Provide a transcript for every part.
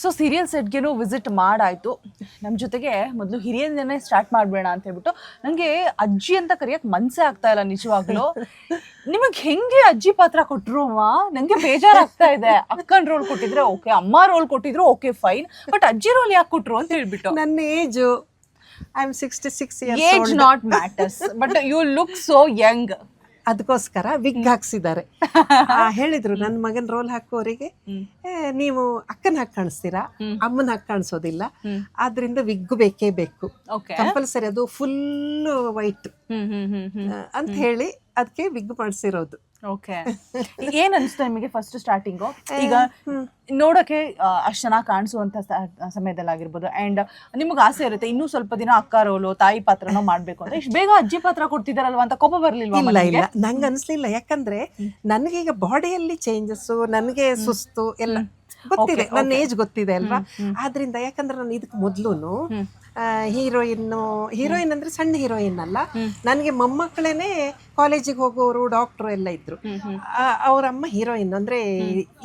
So serial ಸೆಟ್ಗೆನೂ visit ಮಾಡಾಯ್ತು. ನಮ್ಮ ಜೊತೆಗೆ ಮೊದಲು ಹಿರಿಯನ್ನೇ ಸ್ಟಾರ್ಟ್ ಮಾಡಬೇಡ ಅಂತ ಹೇಳ್ಬಿಟ್ಟು ನನಗೆ ಅಜ್ಜಿ ಅಂತ ಕರೆಯಕ್ಕೆ ಮನಸ್ಸೇ ಆಗ್ತಾ ಇಲ್ಲ ನಿಜವಾಗ್ಲೂ. ನಿಮಗೆ ಹೆಂಗೆ ಅಜ್ಜಿ ಪಾತ್ರ ಕೊಟ್ಟರು ಅಮ್ಮ? ನನಗೆ ಬೇಜಾರಾಗ್ತಾ ಇದೆ. ಅಕ್ಕನ ರೋಲ್ ಕೊಟ್ಟಿದ್ರೆ ಓಕೆ, ಅಮ್ಮ ರೋಲ್ ಕೊಟ್ಟಿದ್ರು ಓಕೆ ಫೈನ್, ಬಟ್ ಅಜ್ಜಿ ರೋಲ್ ಯಾಕೆ ಕೊಟ್ಟರು ಅಂತ ಹೇಳ್ಬಿಟ್ಟು. ನನ್ನ age I am 66 years age old. Not matters, but you look so young. ಅದಕ್ಕೋಸ್ಕರ ವಿಗ್ ಹಾಕ್ಸಿದ್ದಾರೆ. ಹೇಳಿದ್ರು ನನ್ನ ಮಗನ ರೋಲ್ ಹಾಕುವವರಿಗೆ ನೀವು ಅಕ್ಕನ ಹಾಕಿ ಕಾಣಿಸ್ತೀರಾ, ಅಮ್ಮನ ಹಾಕಿ ಕಾಣಿಸೋದಿಲ್ಲ, ಆದ್ರಿಂದ ವಿಗ್ ಬೇಕೇ ಬೇಕು, ಕಂಪಲ್ಸರಿ, ಅದು ಫುಲ್ ವೈಟ್ ಅಂತ ಹೇಳಿ ಅದಕ್ಕೆ ವಿಗ್ ಮಾಡಿಸಿರೋದು. ಓಕೆ, ಏನ್ ಅನಿಸ್ತು ನಿಮಗೆ ಫಸ್ಟ್ ಸ್ಟಾರ್ಟಿಂಗು? ಈಗ ನೋಡಕ್ಕೆ ಅಷ್ಟು ಚೆನ್ನಾಗಿ ಕಾಣಿಸುವಂತ ಸಮಯದಲ್ಲಾಗಿರ್ಬೋದು, ಅಂಡ್ ನಿಮ್ಗೆ ಆಸೆ ಇರುತ್ತೆ ಇನ್ನೂ ಸ್ವಲ್ಪ ದಿನ ಅಕ್ಕ ರೋಲು ತಾಯಿ ಪಾತ್ರನೋ ಮಾಡ್ಬೇಕು ಅಂತ. ಇಷ್ಟು ಬೇಗ ಅಜ್ಜಿ ಪಾತ್ರ ಕೊಡ್ತಿದಾರಲ್ವಾ ಅಂತ ಕೋಪ ಬರ್ಲಿಲ್ವಾ? ಇಲ್ಲ, ನಂಗೆ ಅನ್ಸ್ಲಿಲ್ಲ. ಯಾಕಂದ್ರೆ ನನಗೀಗ ಬಾಡಿಯಲ್ಲಿ ಚೇಂಜಸ್, ನನಗೆ ಸುಸ್ತು ಎಲ್ಲ ಗೊತ್ತಿದೆ, ನನ್ನ ಏಜ್ ಗೊತ್ತಿದೆ ಅಲ್ವಾ. ಆದ್ರಿಂದ ಯಾಕಂದ್ರೆ ನಾನು ಇದಕ್ಕೆ ಮೊದ್ಲೂನು ಹೀರೋಯಿನ್ ಅಂದ್ರೆ ಸಣ್ಣ ಹೀರೋಯಿನ್ ಅಲ್ಲ, ನನಗೆ ಮೊಮ್ಮಕ್ಕಳೇನೆ ಕಾಲೇಜಿಗೆ ಹೋಗೋರು, ಡಾಕ್ಟ್ರು ಎಲ್ಲ ಇದ್ರು. ಅವರಮ್ಮ ಹೀರೋಯಿನ್ ಅಂದ್ರೆ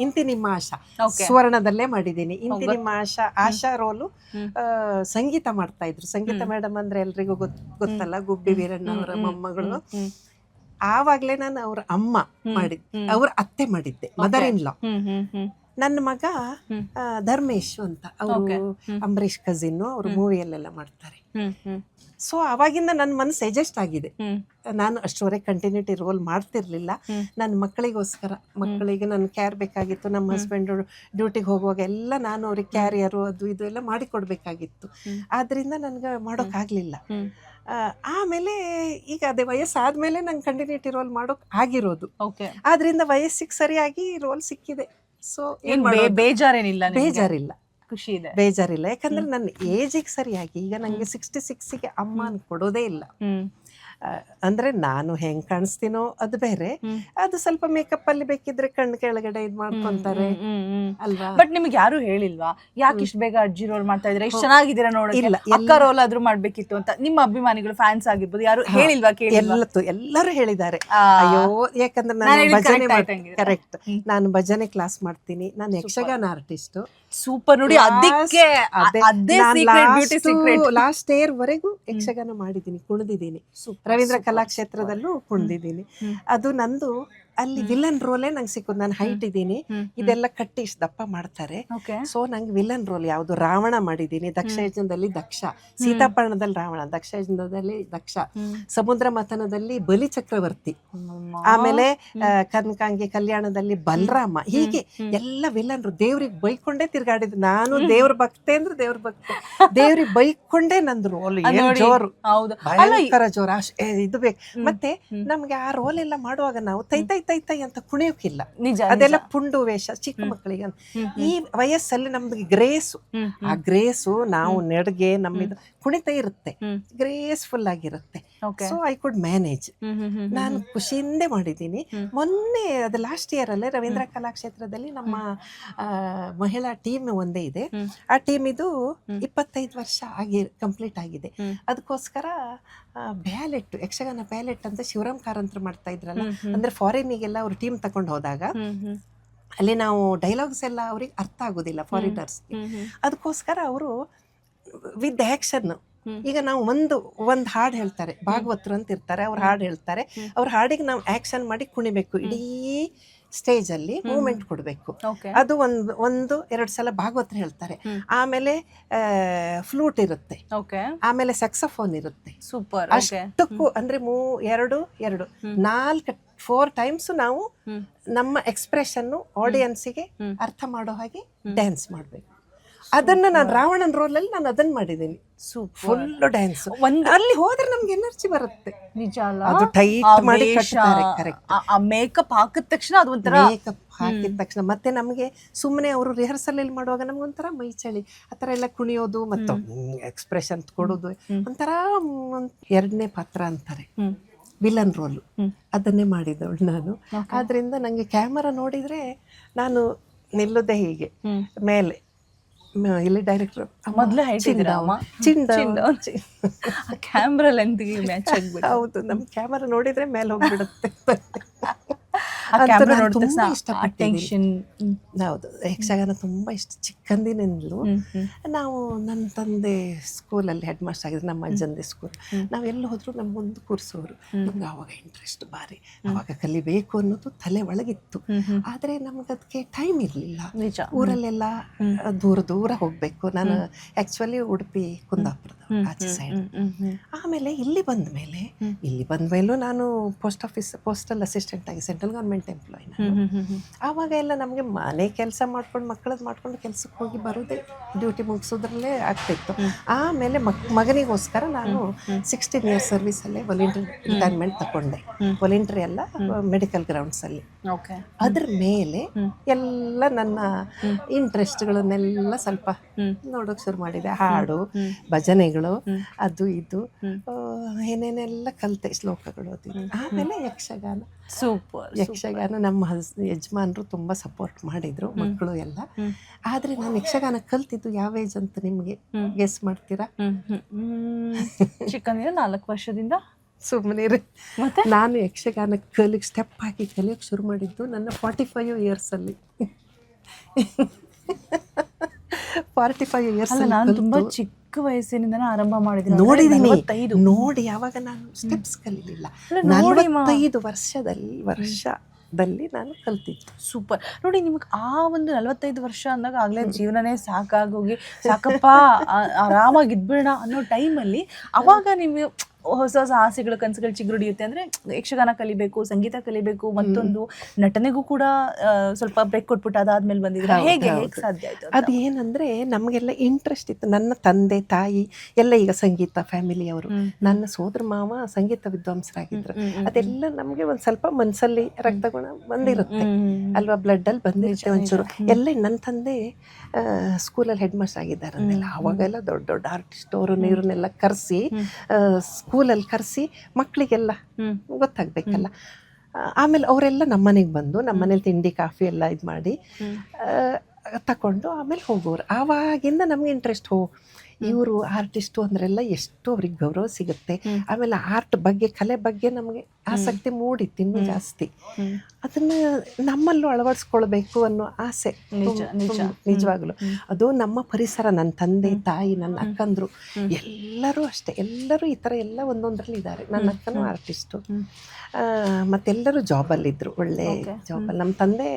ಇಂತಿ ನಿಮ್ಮ ಆಶಾ, ಸುವರ್ಣದಲ್ಲೇ ಮಾಡಿದ್ದೀನಿ. ಇಂತಿ ನಿಮ್ಮ ಆಶಾ ರೋಲು ಸಂಗೀತ ಮಾಡ್ತಾ ಇದ್ರು. ಸಂಗೀತ ಮೇಡಮ್ ಅಂದ್ರೆ ಎಲ್ರಿಗೂ ಗೊತ್ತಲ್ಲ, ಗುಬ್ಬಿ ವೀರಣ್ಣ ಅವರ ಮೊಮ್ಮಗಳು. ಆವಾಗ್ಲೇ ನಾನು ಅವ್ರ ಅಮ್ಮ ಮಾಡಿದ್ದೆ, ಅವ್ರ ಅತ್ತೆ ಮಾಡಿದ್ದೆ, ಮದರ್ ಇನ್ ಲಾ. ನನ್ನ ಮಗ ಧರ್ಮೇಶ್ ಅಂತ, ಅವರು ಅಂಬರೀಷ್ ಕಸಿನ್, ಅವರು ಮೂವಿಯಲ್ಲೆಲ್ಲ ಮಾಡ್ತಾರೆ. ಸೊ ಅವಾಗಿಂದ ನನ್ನ ಮನಸ್ಸು ಅಡ್ಜಸ್ಟ್ ಆಗಿದೆ. ನಾನು ಅಷ್ಟುವರೆಗೆ ಕಂಟಿನ್ಯೂಟಿ ರೋಲ್ ಮಾಡ್ತಿರ್ಲಿಲ್ಲ. ನನ್ನ ಮಕ್ಕಳಿಗೆ ನನ್ನ ಕೇರ್ ಬೇಕಾಗಿತ್ತು. ನಮ್ಮ ಹಸ್ಬೆಂಡ್ ಡ್ಯೂಟಿಗೆ ಹೋಗುವಾಗ ಎಲ್ಲ ನಾನು ಅವ್ರಿಗೆ ಕ್ಯಾರಿಯರು ಅದು ಇದು ಎಲ್ಲ ಮಾಡಿಕೊಡ್ಬೇಕಾಗಿತ್ತು. ಆದ್ರಿಂದ ನನಗೆ ಮಾಡೋಕ್ಕಾಗಲಿಲ್ಲ. ಆಮೇಲೆ ಈಗ ಅದೇ ವಯಸ್ಸಾದ್ಮೇಲೆ ನಂಗೆ ಕಂಟಿನ್ಯೂಟಿ ರೋಲ್ ಮಾಡೋಕ್ ಆಗಿರೋದು. ಆದ್ರಿಂದ ವಯಸ್ಸಿಗೆ ಸರಿಯಾಗಿ ರೋಲ್ ಸಿಕ್ಕಿದೆ. ಸೊ ಬೇಜಾರಿಲ್ಲ, ಖುಷಿ ಇದೆ, ಬೇಜಾರಿಲ್ಲ. ಯಾಕಂದ್ರೆ ನನ್ನ ಏಜಿಗೆ ಸರಿಯಾಗಿ ಈಗ ನಂಗೆ 66ಗೆ ಅಮ್ಮ ಕೊಡೋದೇ ಇಲ್ಲ. ಅಂದ್ರೆ ನಾನು ಹೆಂಗ್ ಕಾಣಿಸ್ತೀನೋ ಅದು ಬೇರೆ, ಅದು ಸ್ವಲ್ಪ ಮೇಕಪ್ ಅಲ್ಲಿ ಬೇಕಿದ್ರೆ ಕಣ್ಣು ಕೆಳಗಡೆ ಇದ್ ಮಾಡ್ಕೊಂತಾರೆ ಅಲ್ವಾ. ಬಟ್ ನಿಮ್ಗೆ ಯಾರು ಹೇಳಿಲ್ವಾ ಯಾಕೆ ಇಷ್ಟು ಬೇಗ ಅಜ್ಜಿ ರೋಲ್ ಮಾಡ್ತಾ ಇದ್ರೆ, ಇಷ್ಟು ಚೆನ್ನಾಗಿದ್ದೀರಾ ನೋಡಕ್ಕೆ, ಅಕ್ಕ ರೋಲ್ ಆದ್ರೂ ಮಾಡ್ಬೇಕಿತ್ತು ಅಂತ? ನಿಮ್ಮ ಅಭಿಮಾನಿಗಳು, ಫ್ಯಾನ್ಸ್ ಆಗಿರ್ಬೋದು, ಯಾರು ಹೇಳಿಲ್ವಾ? ಎಲ್ಲರೂ ಹೇಳಿದ್ದಾರೆ. ಅಯ್ಯೋ, ಯಾಕಂದ್ರೆ ಕರೆಕ್ಟ್, ನಾನು ಭಜನೆ ಕ್ಲಾಸ್ ಮಾಡ್ತೀನಿ, ನಾನು ಯಕ್ಷಗಾನ ಆರ್ಟಿಸ್ಟ್. ಸೂಪರ್ ನೋಡಿ, ಅದಕ್ಕೆ ಲಾಸ್ಟ್ ಇಯರ್ ವರೆಗೂ ಯಕ್ಷಗಾನ ಮಾಡಿದ್ದೀನಿ, ಕುಣಿದಿದ್ದೀನಿ. ರವೀಂದ್ರ ಕಲಾಕ್ಷೇತ್ರದಲ್ಲೂ ಕುಣಿದಿದ್ದೀನಿ. ಅದು ನಂದು ಅಲ್ಲಿ ವಿಲನ್ ರೋಲೇ ನಂಗೆ ಸಿಕ್ಕೋದು. ನಾನು ಹೈಟ್ ಇದ್ದೀನಿ, ಇದೆಲ್ಲ ಕಟ್ಟಿ ಇಷ್ಟು ದಪ್ಪ ಮಾಡ್ತಾರೆ. ಸೊ ನಂಗೆ ವಿಲನ್ ರೋಲ್ ಯಾವ್ದು, ರಾವಣ ಮಾಡಿದ್ದೀನಿ, ದಕ್ಷ ಯಜ್ಞದಲ್ಲಿ ದಕ್ಷ, ಸೀತಾಪರ್ಣದಲ್ಲಿ ರಾವಣ, ದಕ್ಷ ಯಜ್ಞದಲ್ಲಿ ದಕ್ಷ, ಸಮುದ್ರ ಮಥನದಲ್ಲಿ ಬಲಿ ಚಕ್ರವರ್ತಿ, ಆಮೇಲೆ ಕನಕಾಂಗಿ ಕಲ್ಯಾಣದಲ್ಲಿ ಬಲರಾಮ. ಹೀಗೆ ಎಲ್ಲ ವಿಲನ್ರು ದೇವ್ರಿಗೆ ಬೈಕೊಂಡೇ ತಿರ್ಗಾಡಿದ್ರು. ನಾನು ದೇವ್ರ ಭಕ್ತೆ ಅಂದ್ರೆ ದೇವ್ರ ಭಕ್ತೆ, ದೇವ್ರಿಗೆ ಬೈಕೊಂಡೇ ನಂದು ರೋಲ್ ಜೋರು, ಭಯಂಕರ ಜೋರು. ಇದು ಬೇಕು. ಮತ್ತೆ ನಮ್ಗೆ ಆ ರೋಲ್ ಎಲ್ಲ ಮಾಡುವಾಗ ನಾವು ತೈ ಅಂತ ಕುಣಿಯೋಕಿಲ್ಲ, ಅದೆಲ್ಲ ಪುಂಡು ವೇಷ ಚಿಕ್ಕ ಮಕ್ಕಳಿಗೆ. ಈ ವಯಸ್ಸಲ್ಲಿ ನಮ್ಗೆ ಗ್ರೇಸು, ಆ ಗ್ರೇಸು ನಾವು ನೆಡ್ಗೆ ನಮ್ಮಿದು ಕುಣಿತ ಇರುತ್ತೆ, ಗ್ರೇಸ್ಫುಲ್ ಆಗಿರುತ್ತೆ. So I could manage. ನಾನು ಖುಷಿಯಿಂದೇ ಮಾಡಿದ್ದೀನಿ. ಮೊನ್ನೆ ಅದು ಲಾಸ್ಟ್ ಇಯರ್ ಅಲ್ಲೇ ರವೀಂದ್ರ ಕಲಾಕ್ಷೇತ್ರದಲ್ಲಿ ನಮ್ಮ ಮಹಿಳಾ ಟೀಮ್ ಒಂದೇ ಇದೆ. ಆ ಟೀಮ್ ಇದು 25 ವರ್ಷ ಕಂಪ್ಲೀಟ್ ಆಗಿದೆ. ಅದಕ್ಕೋಸ್ಕರ ಬ್ಯಾಲೆಟ್, ಯಕ್ಷಗಾನ ಬ್ಯಾಲೆಟ್ ಅಂತ ಶಿವರಾಮ್ ಕಾರಂತರು ಮಾಡ್ತಾ ಇದ್ರಲ್ಲ, ಅಂದ್ರೆ ಫಾರಿನಿಗೆಲ್ಲ ಅವ್ರು ಟೀಮ್ ತಗೊಂಡು ಹೋದಾಗ ಅಲ್ಲಿ ನಾವು ಡೈಲಾಗ್ಸ್ ಎಲ್ಲ ಅವ್ರಿಗೆ ಅರ್ಥ ಆಗೋದಿಲ್ಲ ಫಾರಿನರ್ಸ್ಗೆ. ಅದಕ್ಕೋಸ್ಕರ ಅವರು ವಿತ್ ಆಕ್ಷನ್, ಈಗ ನಾವು ಒಂದು ಹಾಡು ಹೇಳ್ತಾರೆ, ಭಾಗವತರು ಅಂತ ಇರ್ತಾರೆ, ಅವ್ರು ಹಾಡು ಹೇಳ್ತಾರೆ, ಅವ್ರ ಹಾಡಿಗೆ ನಾವು ಆಕ್ಷನ್ ಮಾಡಿ ಕುಣಿಬೇಕು, ಇಡೀ ಸ್ಟೇಜ್ ಅಲ್ಲಿ ಮೂವ್ಮೆಂಟ್ ಕೊಡ್ಬೇಕು. ಅದು ಒಂದು 2 ಸಲ ಭಾಗವತರು ಹೇಳ್ತಾರೆ, ಆಮೇಲೆ ಫ್ಲೂಟ್ ಇರುತ್ತೆ, ಆಮೇಲೆ ಸೆಕ್ಸಫೋನ್ ಇರುತ್ತೆ. ಸೂಪರ್. ಅಷ್ಟಕ್ಕೂ ಅಂದ್ರೆ 4 ಟೈಮ್ಸ್ ನಾವು ನಮ್ಮ ಎಕ್ಸ್ಪ್ರೆಷನ್ ಆಡಿಯನ್ಸಿಗೆ ಅರ್ಥ ಮಾಡೋ ಹಾಗೆ ಡ್ಯಾನ್ಸ್ ಮಾಡ್ಬೇಕು. ಅದನ್ನ ನಾನು ರಾವಣನ್ ರೋಲ್ ಅಲ್ಲಿ ನಾನು ಅದನ್ನ ಮಾಡಿದ್ದೀನಿ, ಫುಲ್ ಡ್ಯಾನ್ಸ್. ಅಲ್ಲಿ ಹೋದ್ರೆ ನಮ್ಗೆ ಎನರ್ಜಿ ಬರುತ್ತೆ. ನಿಜ ಅಲ್ಲ, ಅದು ಟೈಟ್ ಮಾಡಿ ಕಟ್ತಾರೆ. ಕರೆಕ್ಟ್. ಮೇಕಪ್ ಹಾಕಿದ ತಕ್ಷಣ ಅದು ಒಂಥರ, ಮೇಕಪ್ ಹಾಕಿದ ತಕ್ಷಣ ಮತ್ತೆ ನಮಗೆ ಸುಮ್ಮನೆ ಅವರು ರಿಹರ್ಸಲ್ ಅಲ್ಲಿ ಮಾಡುವಾಗ ನಮ್ಗೆ ಒಂಥರ ಮೈ ಚಳಿ, ಆತರ ಎಲ್ಲ ಕುಣಿಯೋದು ಮತ್ತು ಎಕ್ಸ್ಪ್ರೆಷನ್ ಕೊಡೋದು ಒಂಥರ 2ನೇ ಪಾತ್ರ ಅಂತಾರೆ, ವಿಲನ್ ರೋಲು, ಅದನ್ನೇ ಮಾಡಿದವಳು ನಾನು. ಆದ್ರಿಂದ ನಂಗೆ ಕ್ಯಾಮರಾ ನೋಡಿದ್ರೆ ನಾನು ನಿಲ್ಲುದೇ ಹೀಗೆ ಮೇಲೆ. ಇಲ್ಲಿ ಡೈರೆಕ್ಟರ್ ಮೊದಲೇ ಕ್ಯಾಮ್ರಾ ಲೆಂತ್ಗೆ ಮ್ಯಾಚ್ ಆಗ್ಬಿಟ್ಟು. ಹೌದು, ನಮ್ ಕ್ಯಾಮರಾ ನೋಡಿದ್ರೆ ಮೇಲೆ ಹೋಗ್ಬಿಡುತ್ತೆ. ಆ ಅಂತ ಕ್ಯಾಮ್ರಾ ನಾನು ನೋಡಿದ ತುಂಬಾ ತಕ್ಷಣ ಇಷ್ಟಪಟ್ಟಿದ್ದೀನಿ. ಟೆನ್ಷನ್. ಹೌದು, ಯಕ್ಷಗಾನ ತುಂಬಾ ಇಷ್ಟ ಚಿಕ್ಕಂದಿನಿಂದಲೂ. ನಾವು ನನ್ನ ತಂದೆ ಸ್ಕೂಲಲ್ಲಿ ಹೆಡ್ ಮಾಸ್ಟರ್ ಆಗಿದ್ರು, ನಮ್ಮ ಅಜ್ಜಂದೆ ಸ್ಕೂಲ್. ನಾವೆಲ್ಲ ಹೋದ್ರು ನಮ್ಮ ಮುಂದೆ ಕೂರಿಸೋರು. ನಮ್ಗೆ ಆವಾಗ ಇಂಟ್ರೆಸ್ಟ್ ಭಾರಿ, ಅವಾಗ ಕಲಿಬೇಕು ಅನ್ನೋದು ತಲೆ ಒಳಗಿತ್ತು. ಆದರೆ ನಮ್ಗೆ ಅದಕ್ಕೆ ಟೈಮ್ ಇರಲಿಲ್ಲ. ನಿಜ. ಊರಲ್ಲೆಲ್ಲ ದೂರ ದೂರ ಹೋಗಬೇಕು. ನಾನು ಆ್ಯಕ್ಚುಲಿ ಉಡುಪಿ ಕುಂದಾಪುರದ ಆಚೆ ಸೈಡ್. ಆಮೇಲೆ ಇಲ್ಲಿ ಬಂದ ಮೇಲೂ ನಾನು ಪೋಸ್ಟಲ್ ಅಸಿಸ್ಟೆಂಟ್ ಆಗಿ ಸೆಂಟ್ರಲ್ ಗೌರ್ಮೆಂಟ್ ಎಂಪ್ಲಾಯ್ ನಾನು. ಆವಾಗ ಎಲ್ಲ ನಮಗೆ ಮನೆ ಕೆಲಸ ಮಾಡ್ಕೊಂಡು ಮಕ್ಕಳದ್ದು ಮಾಡ್ಕೊಂಡು ಕೆಲಸಕ್ಕೆ ಹೋಗಿ ಬರೋದೇ, ಡ್ಯೂಟಿ ಮುಗಿಸೋದ್ರಲ್ಲೇ ಆಗ್ತಿತ್ತು. ಆಮೇಲೆ ಮಗನಿಗೋಸ್ಕರ ನಾನು 16 ಇಯರ್ಸ್ ಸರ್ವಿಸಲ್ಲೇ ವಾಲಂಟ್ರಿ ರಿಟೈರ್ಮೆಂಟ್ ತಗೊಂಡೆ. ವಾಲಂಟ್ರಿ ಎಲ್ಲ ಮೆಡಿಕಲ್ ಗ್ರೌಂಡ್ಸಲ್ಲಿ. ಅದ್ರ ಮೇಲೆ ಎಲ್ಲ ನನ್ನ ಇಂಟ್ರೆಸ್ಟ್ಗಳನ್ನೆಲ್ಲ ಸ್ವಲ್ಪ ನೋಡೋಕೆ ಶುರು ಮಾಡಿದೆ. ಹಾಡು, ಭಜನೆಗಳು, ಅದು ಇದು ಏನೇನೆಲ್ಲ ಕಲಿತೆ, ಶ್ಲೋಕಗಳು ಓದಿದೆ. ಆಮೇಲೆ ಯಕ್ಷಗಾನ. ಸೂಪರ್. ಯಕ್ಷಗಾನ ನಮ್ಮ ಯಜಮಾನರು ತುಂಬ ಸಪೋರ್ಟ್ ಮಾಡಿದರು, ಮಕ್ಕಳು ಎಲ್ಲ. ಆದರೆ ನಾನು ಯಕ್ಷಗಾನ ಕಲ್ತಿದ್ದು ಯಾವ ಏಜ್ ಅಂತ ನಿಮಗೆ ಗೆಸ್ ಮಾಡ್ತೀರಾ? ಚಿಕ್ಕಂದಿನ 4 ವರ್ಷದಿಂದ. ಸುಮ್ಮನೆ ಮತ್ತೆ ನಾನು ಯಕ್ಷಗಾನ ಸ್ಟೆಪ್ ಹಾಕಿ ಕಲಿಯೋಕ್ಕೆ ಶುರು ಮಾಡಿದ್ದು ನನ್ನ 45 ಇಯರ್ಸಲ್ಲಿ. 45 ಇಯರ್ಸ್. ನಾನು ತುಂಬಾ ಚಿಕ್ಕ ವಯಸ್ಸಿನಿಂದನೇ ಆರಂಭ ಮಾಡಿದ್ದೀನಿ. ನೋಡಿದ್ದೀನಿ, ನೋಡಿ ಯಾವಾಗ ನಾನು ಸ್ಟೆಪ್ಸ್ ಕಲಿಲಿಲ್ಲ. 45 ವರ್ಷದಲ್ಲಿ ನಾನು ಕಲ್ತಿದ್ದು. ಸೂಪರ್. ನೋಡಿ, ನಿಮ್ಗೆ ಆ ಒಂದು 45 ವರ್ಷ ಅಂದಾಗ ಆಗಲೇ ಜೀವನನೇ ಸಾಕಾಗೋಗಿ ಸಾಕಪ್ಪ ಆರಾಮಾಗಿ ಇದ್ಬಿಡೋಣ ಅನ್ನೋ ಟೈಮಲ್ಲಿ ಅವಾಗ ನಿಮಗೆ ಹೊಸ ಹೊಸ ಆಸೆಗಳು, ಕನಸುಗಳು ಚಿಗುರುಡಿಯುತ್ತೆ. ಅಂದರೆ ಯಕ್ಷಗಾನ ಕಲಿಬೇಕು, ಸಂಗೀತ ಕಲಿಬೇಕು, ಮತ್ತೊಂದು ನಟನೆಗೂ ಕೂಡ ಸ್ವಲ್ಪ ಬ್ರೇಕ್ ಕೊಟ್ಬಿಟ್ಟು ಅದಾದ್ಮೇಲೆ ಬಂದಿದ್ರೆ ಹೇಗೆ ಸಾಧ್ಯ ಆಯಿತು? ಅದು ಏನಂದರೆ ನಮಗೆಲ್ಲ ಇಂಟ್ರೆಸ್ಟ್ ಇತ್ತು. ನನ್ನ ತಂದೆ ತಾಯಿ ಎಲ್ಲ ಈಗ ಸಂಗೀತ ಫ್ಯಾಮಿಲಿಯವರು. ನನ್ನ ಸೋದರ ಮಾವ ಸಂಗೀತ ವಿದ್ವಾಂಸರಾಗಿದ್ರು. ಅದೆಲ್ಲ ನಮಗೆ ಒಂದು ಸ್ವಲ್ಪ ಮನಸ್ಸಲ್ಲಿ ರಕ್ತಗುಣ ಬಂದಿರುತ್ತೆ ಅಲ್ವಾ, ಬ್ಲಡ್ಡಲ್ಲಿ ಬಂದಿರುತ್ತೆ ಒಂಚೂರು. ಎಲ್ಲ ನನ್ನ ತಂದೆ ಸ್ಕೂಲಲ್ಲಿ ಹೆಡ್ ಮಾಸ್ಟರ್ ಆಗಿದ್ದಾರೆ ಅಂತೆಲ್ಲ. ಅವಾಗೆಲ್ಲ ದೊಡ್ಡ ದೊಡ್ಡ ಆರ್ಟಿಸ್ಟ್ ಅವರು ನೀರನ್ನೆಲ್ಲ ಕರೆಸಿ ಸ್ಕೂಲಲ್ಲಿ ಕರೆಸಿ ಮಕ್ಕಳಿಗೆಲ್ಲ ಗೊತ್ತಾಗಬೇಕಲ್ಲ. ಆಮೇಲೆ ಅವರೆಲ್ಲ ನಮ್ಮನೆಗೆ ಬಂದು ನಮ್ಮನೇಲಿ ತಿಂಡಿ ಕಾಫಿ ಎಲ್ಲ ಇದು ಮಾಡಿ ತಗೊಂಡು ಆಮೇಲೆ ಹೋಗೋರು. ಆವಾಗಿಂದ ನಮಗೆ ಇಂಟ್ರೆಸ್ಟ್, ಇವರು ಆರ್ಟಿಸ್ಟು ಅಂದ್ರೆಲ್ಲ ಎಷ್ಟು ಅವ್ರಿಗೆ ಗೌರವ ಸಿಗುತ್ತೆ. ಆಮೇಲೆ ಆರ್ಟ್ ಬಗ್ಗೆ, ಕಲೆ ಬಗ್ಗೆ ನಮಗೆ ಆಸಕ್ತಿ ಮೂಡಿತ್ತು ಇನ್ನೂ ಜಾಸ್ತಿ. ಅದನ್ನ ನಮ್ಮಲ್ಲೂ ಅಳವಡಿಸ್ಕೊಳ್ಬೇಕು ಅನ್ನೋ ಆಸೆ ನಿಜವಾಗ್ಲು. ಅದು ನಮ್ಮ ಪರಿಸರ, ನನ್ನ ತಂದೆ ತಾಯಿ, ನನ್ನ ಅಕ್ಕಂದ್ರು ಎಲ್ಲರೂ ಅಷ್ಟೇ, ಎಲ್ಲರೂ ಈ ಥರ ಎಲ್ಲ ಒಂದೊಂದರಲ್ಲಿ ಇದ್ದಾರೆ. ನನ್ನ ಅಕ್ಕನೂ ಆರ್ಟಿಸ್ಟು, ಮತ್ತೆಲ್ಲರೂ ಜಾಬಲ್ಲಿದ್ದರು, ಒಳ್ಳೆ ಜಾಬಲ್ಲಿ. ನಮ್ಮ ತಂದೆ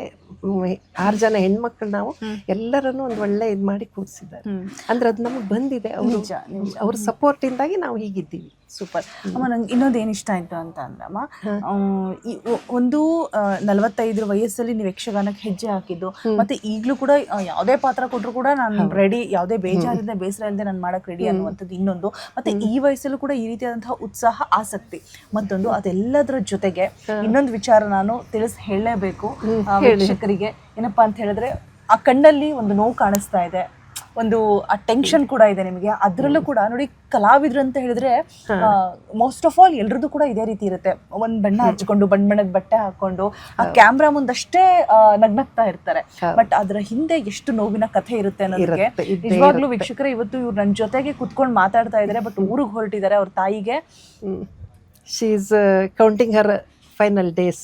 6 ಜನ ಹೆಣ್ಮಕ್ಳು, ನಾವು ಎಲ್ಲರನ್ನು ಒಂದು ಒಳ್ಳೆ ಇದು ಮಾಡಿ ಕೂರಿಸಿದ್ದಾರೆ. ಅಂದ್ರೆ ಅದು ನಮಗೆ ಬಂದಿದೆ, ಅವ್ರ ಸಪೋರ್ಟಿಂದಾಗಿ ನಾವು ಹೀಗಿದ್ದೀವಿ. ಸೂಪರ್. ಅಮ್ಮ, ನಂಗೆ ಇನ್ನೊಂದು ಏನು ಇಷ್ಟ ಆಯಿತು ಅಂತ ಅಂದ್ರಮ್ಮ, ಒಂದು 45 ವಯಸ್ಸಲ್ಲಿ ನೀವು ಯಕ್ಷಗಾನಕ್ಕೆ ಹೆಜ್ಜೆ ಹಾಕಿದ್ದು, ಮತ್ತೆ ಈಗಲೂ ಕೂಡ ಯಾವುದೇ ಪಾತ್ರ ಕೊಟ್ಟರು ಕೂಡ ನಾನು ರೆಡಿ, ಯಾವುದೇ ಬೇಜಾರಿಂದ ಬೇಸರ ಇಲ್ಲದೆ ನಾನು ಮಾಡಕ್ಕೆ ರೆಡಿ ಅನ್ನುವಂಥದ್ದು ಇನ್ನೊಂದು. ಮತ್ತೆ ಈ ವಯಸ್ಸಲ್ಲೂ ಕೂಡ ಈ ರೀತಿಯಾದಂತಹ ಉತ್ಸಾಹ, ಆಸಕ್ತಿ ಮತ್ತೊಂದು. ಅದೆಲ್ಲದರ ಜೊತೆಗೆ ಇನ್ನೊಂದು ವಿಚಾರ ನಾನು ಹೇಳಲೇಬೇಕು ವೀಕ್ಷಕರಿಗೆ. ಏನಪ್ಪಾ ಅಂತ ಹೇಳಿದ್ರೆ, ಆ ಕಣ್ಣಲ್ಲಿ ಒಂದು ನೋವು ಕಾಣಿಸ್ತಾ ಇದೆ, ಒಂದು ಆ ಟೆನ್ಷನ್ ಕೂಡ ಇದೆ ನಿಮಗೆ. ಅದರಲ್ಲೂ ಕೂಡ ನೋಡಿ, ಕಲಾವಿದ್ರು ಅಂತ ಹೇಳಿದ್ರೆ ಮೋಸ್ಟ್ ಆಫ್ ಆಲ್ ಎಲ್ರದ್ದು ಕೂಡ ಇದೇ ರೀತಿ ಇರುತ್ತೆ. ಒಂದು ಬಣ್ಣ ಹಚ್ಕೊಂಡು, ಬಣ್ಣದ ಬಟ್ಟೆ ಹಾಕೊಂಡು ಆ ಕ್ಯಾಮ್ರಾ ಮುಂದಷ್ಟೇ ನಗ್ನಗ್ತಾ ಇರ್ತಾರೆ. ಬಟ್ ಅದರ ಹಿಂದೆ ಎಷ್ಟು ನೋವಿನ ಕಥೆ ಇರುತ್ತೆ ಅನ್ನೋದಕ್ಕೆ ನಿಜವಾಗ್ಲೂ ವೀಕ್ಷಕರೇ, ಇವತ್ತು ಇವ್ರು ನನ್ನ ಜೊತೆಗೆ ಕುತ್ಕೊಂಡು ಮಾತಾಡ್ತಾ ಇದ್ದಾರೆ. ಬಟ್ ಊರಿಗೆ ಹೊರಟಿದ್ದಾರೆ ಅವ್ರ ತಾಯಿಗೆ. She is counting Har final days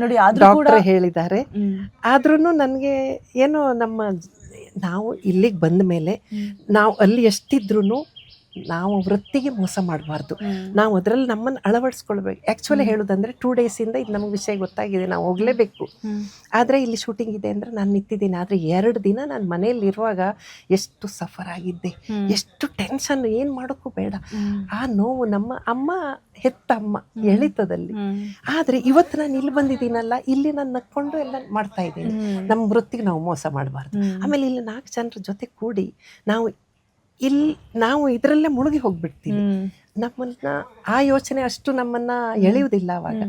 ನೋಡಿ, ಆದ್ರೂ ಕೂಡ ಹೇಳಿದ್ದಾರೆ. ಆದ್ರೂ ನನಗೆ ಏನೋ ನಾವು ಇಲ್ಲಿಗೆ ಬಂದ ಮೇಲೆ ನಾವು ಅಲ್ಲಿ ಎಷ್ಟಿದ್ರೂ ನಾವು ವೃತ್ತಿಗೆ ಮೋಸ ಮಾಡಬಾರ್ದು. ನಾವು ಅದರಲ್ಲಿ ನಮ್ಮನ್ನು ಅಳವಡಿಸ್ಕೊಳ್ಬೇಕು. ಆ್ಯಕ್ಚುಲಿ ಹೇಳೋದಂದರೆ 2 ಡೇಸಿಂದ ಇದು ನಮಗೆ ವಿಷಯ ಗೊತ್ತಾಗಿದೆ, ನಾವು ಹೋಗಲೇಬೇಕು. ಆದರೆ ಇಲ್ಲಿ ಶೂಟಿಂಗ್ ಇದೆ ಅಂದರೆ ನಾನು ನಿಂತಿದ್ದೀನಿ. ಆದರೆ 2 ದಿನ ನಾನು ಮನೆಯಲ್ಲಿರುವಾಗ ಎಷ್ಟು ಸಫರ್ ಆಗಿದ್ದೆ, ಎಷ್ಟು ಟೆನ್ಷನ್, ಏನು ಮಾಡೋಕ್ಕೂ ಬೇಡ. ಆ ನೋವು ನಮ್ಮ ಅಮ್ಮ ಹೆತ್ತ ಅಮ್ಮ ಎಳಿತದಲ್ಲಿ. ಆದರೆ ಇವತ್ತು ನಾನು ಇಲ್ಲಿ ಬಂದಿದ್ದೀನಲ್ಲ, ಇಲ್ಲಿ ನಾನು ನಕ್ಕೊಂಡು ಎಲ್ಲ ಮಾಡ್ತಾ ಇದ್ದೀನಿ. ನಮ್ಮ ವೃತ್ತಿಗೆ ನಾವು ಮೋಸ ಮಾಡಬಾರ್ದು. ಆಮೇಲೆ ಇಲ್ಲಿ 4 ಜನರ ಜೊತೆ ಕೂಡಿ ನಾವು ಇದರಲ್ಲೇ ಮುಳುಗಿ ಹೋಗ್ಬಿಡ್ತೀವಿ. ನಮ್ಮನ್ನ ಆ ಯೋಚನೆ ಅಷ್ಟು ನಮ್ಮನ್ನ ಎಳೆಯುವುದಿಲ್ಲ ಅವಾಗ.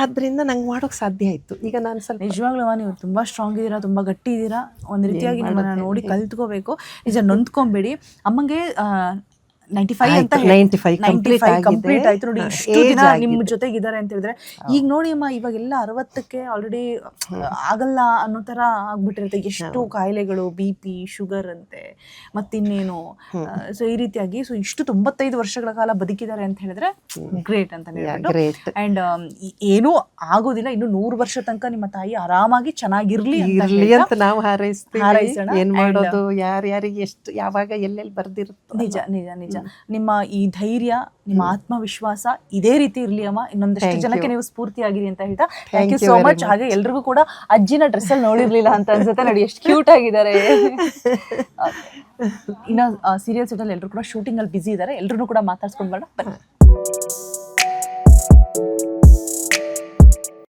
ಆದ್ರಿಂದ ನಂಗೆ ಮಾಡೋಕೆ ಸಾಧ್ಯ ಆಯ್ತು. ಈಗ ನಾನು ಸ್ವಲ್ಪ ನಿಜವಾಗ್ಲೂ ನೀವು ತುಂಬಾ ಸ್ಟ್ರಾಂಗ್ ಇದ್ದೀರಾ, ತುಂಬಾ ಗಟ್ಟಿ ಇದ್ದೀರಾ. ಒಂದ್ ರೀತಿಯಾಗಿ ನಿಮ್ಮನ್ನ ನೋಡಿ ಕಲ್ತ್ಕೋಬೇಕು. ನಿಜ, ನೊಂದ್ಕೊಂಬೇಡಿ. ಅಮ್ಮಂಗೆ 95 ಅಂತ ಆಯ್ತು, 95 complete ಆಗಿದೆ. ಕಂಪ್ಲೀಟ್ ಆಯ್ತು ನೋಡಿ. ಇಷ್ಟು Age ದಿನ ಆಗಿದೆ. ನಿಮ್ಮ ಜೊತೆಗಿದ್ದಾರೆ ಅಂತ ಹೇಳಿದ್ರೆ, ಈಗ ನೋಡಿ ಅಮ್ಮ, ಇವಾಗೆಲ್ಲ 60ಕ್ಕೆ ಆಲ್ರೆಡಿ ಆಗಲ್ಲ ಅನ್ನೋ ತರ ಆಗ್ಬಿಟ್ಟಿರುತ್ತೆ. ಎಷ್ಟು ಕಾಯಿಲೆಗಳು, BP, ಶುಗರ್ ಅಂತೆ, ಮತ್ತಿನ್ನೇನು. ಸೊ ಈ ರೀತಿಯಾಗಿ ಸೊ ಇಷ್ಟು 95 ವರ್ಷಗಳ ಕಾಲ ಬದುಕಿದ್ದಾರೆ ಅಂತ ಹೇಳಿದ್ರೆ ಗ್ರೇಟ್ ಅಂತ ಹೇಳ್ಬಿಟ್ಟು. ಗ್ರೇಟ್. ಅಂಡ್ ಏನೂ ಆಗೋದಿಲ್ಲ, ಇನ್ನು 100 ವರ್ಷ ತನಕ ನಿಮ್ಮ ತಾಯಿ ಆರಾಮಾಗಿ ಚೆನ್ನಾಗಿರ್ಲಿ ಅಂತ ಇರ್ಲಿ ಹೇಳ್ತಾ ಅಂತ ನಾವು ಹಾರೈಸ್ತೀವಿ. ಹಾರೈಸೋಣ. ಏನ್ And ಮಾಡೋದು, ಯಾರ್ಯಾರಿಗೆ ಎಷ್ಟು ಯಾವಾಗ ಎಲ್ಲೆಲ್ಲಿ ಬರ್ದಿರುತ್ತೋ. ನಿಜ ನಿಜ ನಿಜ. ನಿಮ್ಮ ಈ ಧೈರ್ಯ, ನಿಮ್ಮ ಆತ್ಮವಿಶ್ವಾಸ ಇದೇ ರೀತಿ ಇರ್ಲಿ ಅಮ್ಮ. ಇನ್ನೊಂದಷ್ಟು Thank ಜನಕ್ಕೆ you. ನೀವು ಸ್ಫೂರ್ತಿಯಾಗಿರಿ ಅಂತ ಹೇಳ್ತಾ Thank thank you you so very much. much. ಹಾಗೆ ಎಲ್ರಿಗೂ ಕೂಡ ಅಜ್ಜಿನ ಡ್ರೆಸ್ ಅಲ್ಲಿ ನೋಡಿರ್ಲಿಲ್ಲ ಅಂತ ಅನ್ಸುತ್ತೆ. ನೋಡಿ ಎಷ್ಟು ಕ್ಯೂಟ್ ಆಗಿದ್ದಾರೆ. ಇನ್ನು ಸೀರಿಯಲ್ ಸೆಟ್ ಅಲ್ಲಿ ಎಲ್ಲರೂ ಕೂಡ ಶೂಟಿಂಗ್ ಅಲ್ಲಿ ಬಿಸಿ ಇದ್ದಾರೆ. ಎಲ್ಲರೂ ಕೂಡ ಮಾತಾಡ್ಸ್ಕೊಂಡು ಬರೋಣ ಬನ್ನಿ.